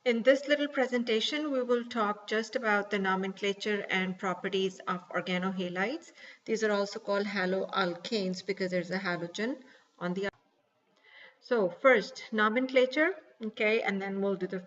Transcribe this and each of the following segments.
In this little presentation, we will talk just about the nomenclature and properties of organohalides. These are also called haloalkanes because there's a halogen on the. So first, nomenclature, okay, and then we'll do the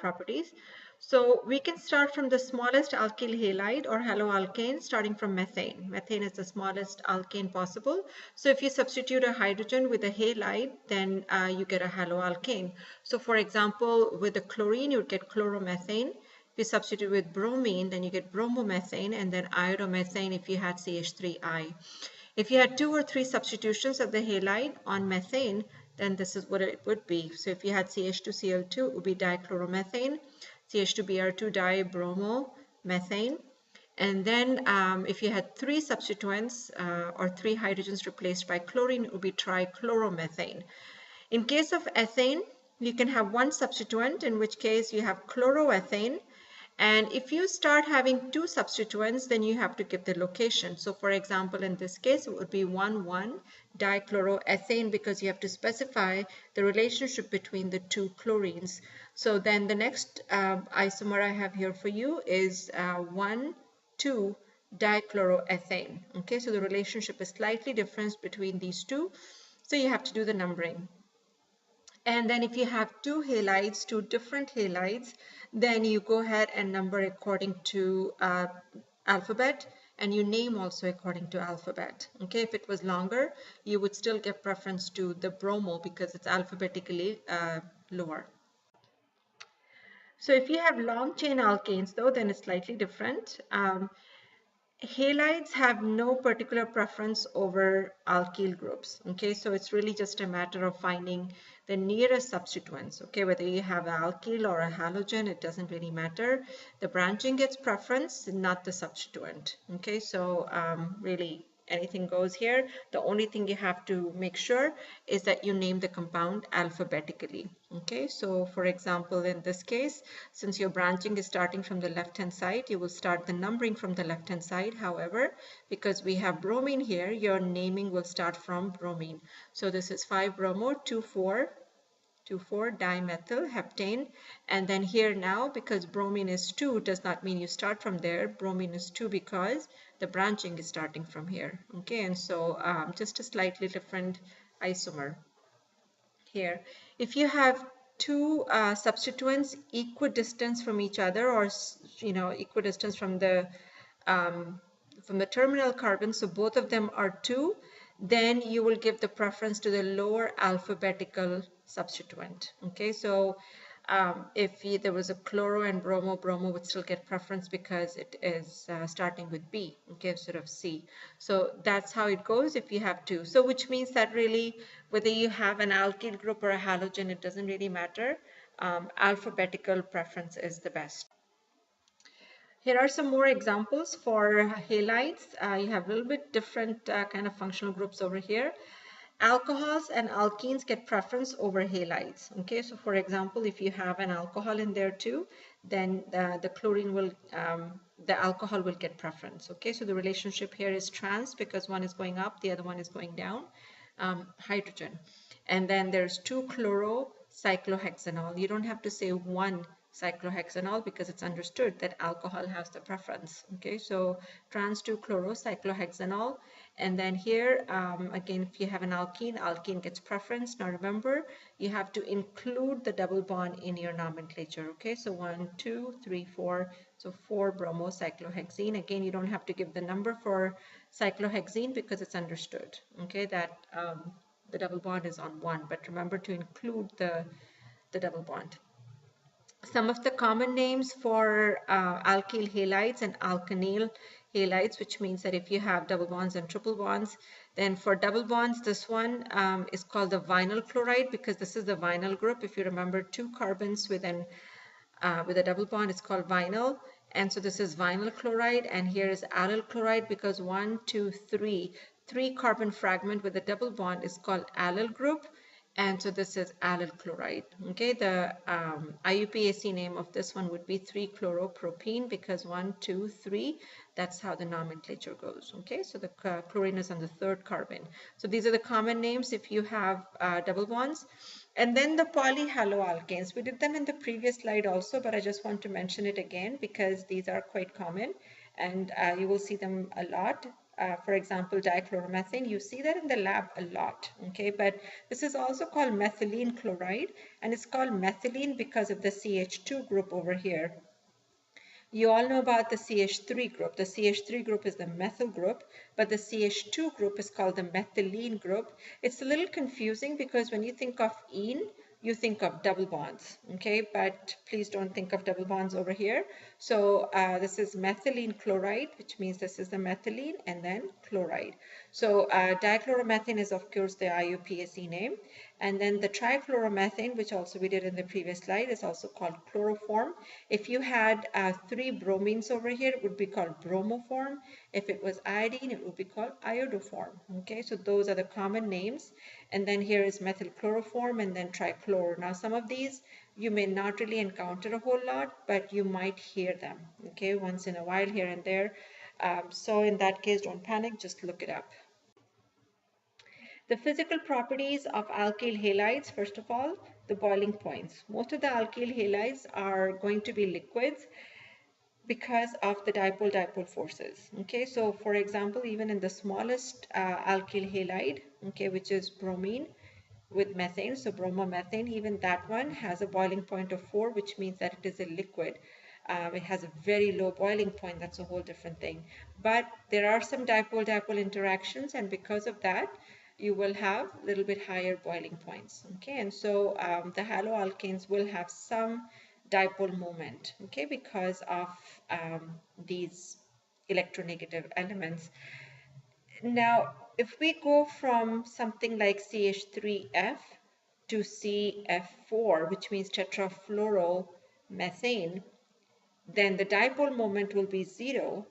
properties. So we can start from the smallest alkyl halide or haloalkane, starting from methane. Methane is the smallest alkane possible. So if you substitute a hydrogen with a halide, then you get a haloalkane. So for example, with the chlorine, you would get chloromethane. If you substitute with bromine, then you get bromomethane, and then iodomethane if you had CH3I. If you had 2 or 3 substitutions of the halide on methane, then this is what it would be. So if you had CH2Cl2, it would be dichloromethane, CH2Br2 dibromomethane. And then if you had 3 substituents or 3 hydrogens replaced by chlorine, it would be trichloromethane. In case of ethane, you can have 1 substituent, in which case you have chloroethane. And if you start having 2 substituents, then you have to give the location. So for example, in this case, it would be 1,1-dichloroethane because you have to specify the relationship between the 2 chlorines. So then the next isomer I have here for you is 1,2-dichloroethane. Okay, so the relationship is slightly different between these two. So you have to do the numbering. And then if you have 2 halides, 2 different halides, then you go ahead and number according to alphabet, and you name also according to alphabet. Okay, if it was longer, you would still give preference to the bromo because it's alphabetically lower. So if you have long chain alkanes though, then it's slightly different. Halides have no particular preference over alkyl groups. Okay, so it's really just a matter of finding the nearest substituents. Okay, whether you have an alkyl or a halogen, it doesn't really matter. The branching gets preference, not the substituent. Okay, so really anything goes here. The only thing you have to make sure is that you name the compound alphabetically. Okay, so for example, in this case, since your branching is starting from the left hand side, you will start the numbering from the left hand side. However, because we have bromine here, your naming will start from bromine. So this is 5-bromo 2,4-dimethyl heptane, and then here now, because bromine is 2 does not mean you start from there. Bromine is 2 because the branching is starting from here. Okay, and so just a slightly different isomer here. If you have 2 substituents equidistant from each other, or equidistant from the terminal carbon, so both of them are 2, then you will give the preference to the lower alphabetical substituent. Okay, so if there was a chloro and bromo, bromo would still get preference because it is starting with B, okay, instead of C. So that's how it goes if you have 2. So which means that really, whether you have an alkyl group or a halogen, it doesn't really matter. Alphabetical preference is the best. Here are some more examples for halides. You have a little bit different kind of functional groups over here. Alcohols and alkenes get preference over halides. Okay, so for example, if you have an alcohol in there too, then the chlorine will, the alcohol will get preference. Okay, so the relationship here is trans because one is going up, the other one is going down, hydrogen. And then there's 2-chlorocyclohexanol. You don't have to say 1-cyclohexanol because it's understood that alcohol has the preference. Okay, so trans 2-chlorocyclohexanol. And then here, again, if you have an alkene, alkene gets preference. Now remember, you have to include the double bond in your nomenclature. Okay, so 1, 2, 3, 4. So 4-bromocyclohexene. Again, you don't have to give the number for cyclohexene because it's understood. Okay, that the double bond is on 1, but remember to include the double bond. Some of the common names for alkyl halides and alkenyl halides, which means that if you have double bonds and triple bonds, then for double bonds, this one is called the vinyl chloride because this is the vinyl group. If you remember 2 carbons with a double bond, it's called vinyl. And so this is vinyl chloride, and here is allyl chloride because 1, 2, 3 carbon fragment with a double bond is called allyl group. And so this is allyl chloride. Okay, the IUPAC name of this one would be 3-chloropropene because 1, 2, 3. That's how the nomenclature goes. Okay, so the chlorine is on the 3rd carbon. So these are the common names if you have double bonds. And then the polyhaloalkanes, we did them in the previous slide also, but I just want to mention it again because these are quite common and you will see them a lot. For example, dichloromethane, you see that in the lab a lot, okay? But this is also called methylene chloride, and it's called methylene because of the CH2 group over here. You all know about the CH3 group. The CH3 group is the methyl group, but the CH2 group is called the methylene group. It's a little confusing because when you think of ene, you think of double bonds, okay? But please don't think of double bonds over here. So this is methylene chloride, which means this is the methylene and then chloride. So dichloromethane is of course the IUPAC name. And then the trichloromethane, which also we did in the previous slide, is also called chloroform. If you had 3 bromines over here, it would be called bromoform. If it was iodine, it would be called iodoform. Okay, so those are the common names. And then here is methylchloroform and then trichlor. Now, some of these you may not really encounter a whole lot, but you might hear them, okay, once in a while here and there. So in that case, don't panic, just look it up. The physical properties of alkyl halides, first of all, the boiling points. Most of the alkyl halides are going to be liquids because of the dipole-dipole forces. Okay, so for example, even in the smallest alkyl halide, okay, which is bromine with methane, so bromomethane, even that one has a boiling point of 4, which means that it is a liquid. It has a very low boiling point. That's a whole different thing. But there are some dipole-dipole interactions, and because of that, you will have a little bit higher boiling points. Okay, and so the haloalkanes will have some dipole moment, okay, because of these electronegative elements. Now, if we go from something like CH3F to CF4, which means tetrafluoromethane, then the dipole moment will be 0,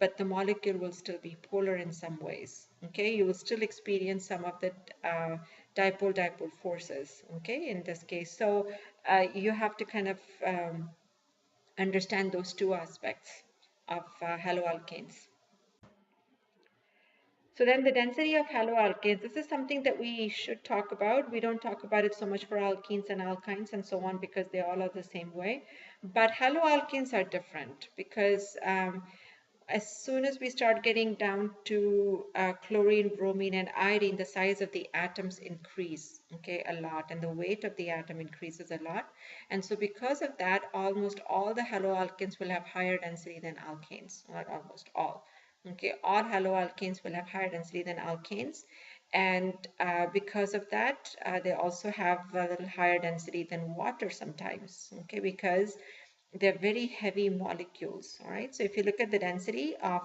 but the molecule will still be polar in some ways. Okay, you will still experience some of the dipole-dipole forces, okay, in this case. So you have to kind of understand those two aspects of haloalkanes. So then the density of haloalkanes, this is something that we should talk about. We don't talk about it so much for alkenes and alkynes and so on because they all are the same way. But haloalkanes are different because as soon as we start getting down to chlorine, bromine, and iodine, the size of the atoms increase, okay, a lot, and the weight of the atom increases a lot. And so because of that, almost all the haloalkanes will have higher density than alkanes, not almost all. Okay, all haloalkanes will have higher density than alkanes. And because of that, they also have a little higher density than water sometimes, okay, because they're very heavy molecules, all right? So if you look at the density of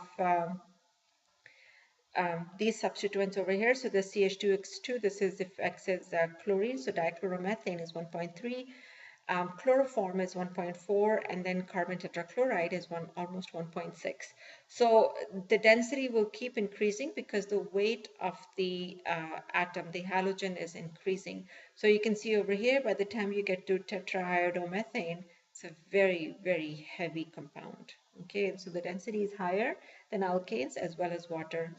these substituents over here, so the CH2X2, this is if X is chlorine, so dichloromethane is 1.3, chloroform is 1.4, and then carbon tetrachloride is almost 1.6. So the density will keep increasing because the weight of the atom, the halogen, is increasing. So you can see over here, by the time you get to tetraiodomethane, it's a very, very heavy compound. Okay, and so the density is higher than alkanes as well as water.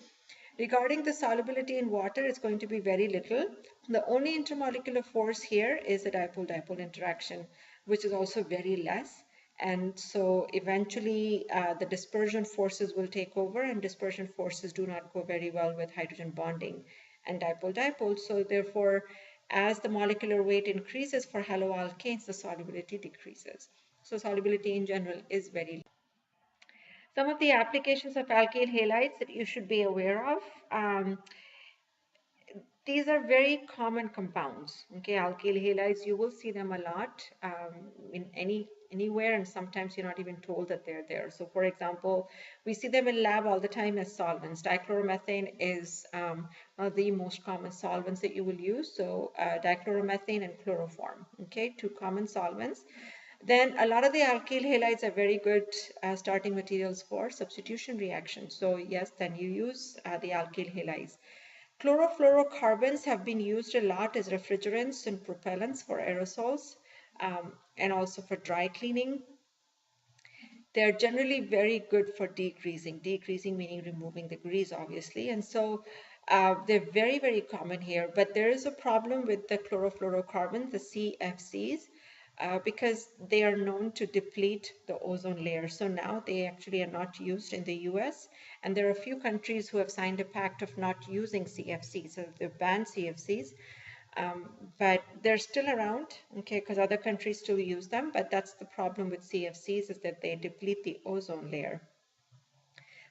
Regarding the solubility in water, it's going to be very little. The only intermolecular force here is the dipole-dipole interaction, which is also very less. And so eventually the dispersion forces will take over, and dispersion forces do not go very well with hydrogen bonding and dipole-dipole. So therefore, as the molecular weight increases for haloalkanes, the solubility decreases. So solubility in general is very low. Some of the applications of alkyl halides that you should be aware of. These are very common compounds. Okay, alkyl halides, you will see them a lot in anywhere, and sometimes you're not even told that they're there. So for example, we see them in lab all the time as solvents. Dichloromethane is one of the most common solvents that you will use. So dichloromethane and chloroform, okay, two common solvents. Then a lot of the alkyl halides are very good starting materials for substitution reactions. So yes, then you use the alkyl halides. Chlorofluorocarbons have been used a lot as refrigerants and propellants for aerosols and also for dry cleaning. They're generally very good for degreasing. Degreasing meaning removing the grease, obviously. And so They're very, very common here, but there is a problem with the chlorofluorocarbons, the CFCs, because they are known to deplete the ozone layer. So now they actually are not used in the US, and there are a few countries who have signed a pact of not using CFCs, so they've banned CFCs. But they're still around, okay, because other countries still use them, but that's the problem with CFCs, is that they deplete the ozone layer.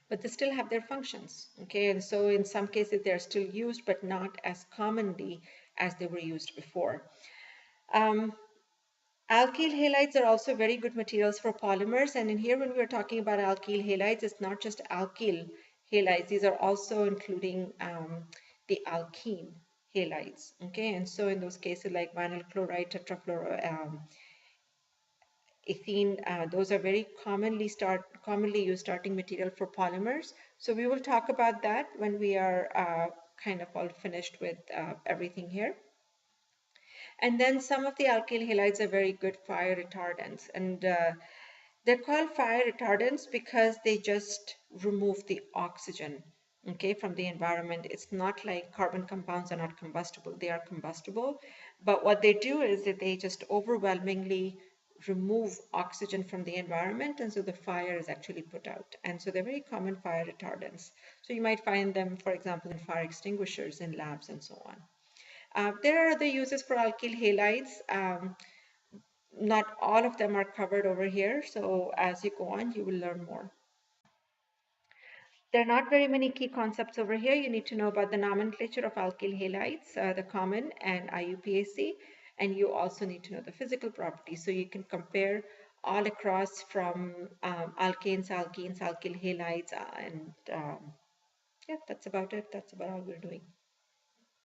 But they still have their functions, okay? And so in some cases they're still used, but not as commonly as they were used before. Um, Alkyl halides are also very good materials for polymers. And in here, when we're talking about alkyl halides, it's not just alkyl halides. These are also including the alkene halides, okay? And so in those cases like vinyl chloride, ethene, those are very commonly used starting material for polymers. So we will talk about that when we are kind of all finished with everything here. And then some of the alkyl halides are very good fire retardants, and they're called fire retardants because they just remove the oxygen, okay, from the environment. It's not like carbon compounds are not combustible. They are combustible, but what they do is that they just overwhelmingly remove oxygen from the environment, and so the fire is actually put out. And so they're very common fire retardants. So you might find them, for example, in fire extinguishers in labs and so on. There are other uses for alkyl halides. Not all of them are covered over here, so as you go on, you will learn more. There are not very many key concepts over here. You need to know about the nomenclature of alkyl halides, the common and IUPAC, and you also need to know the physical properties. So you can compare all across from alkanes, alkenes, alkyl halides, and yeah, that's about it. That's about all we're doing.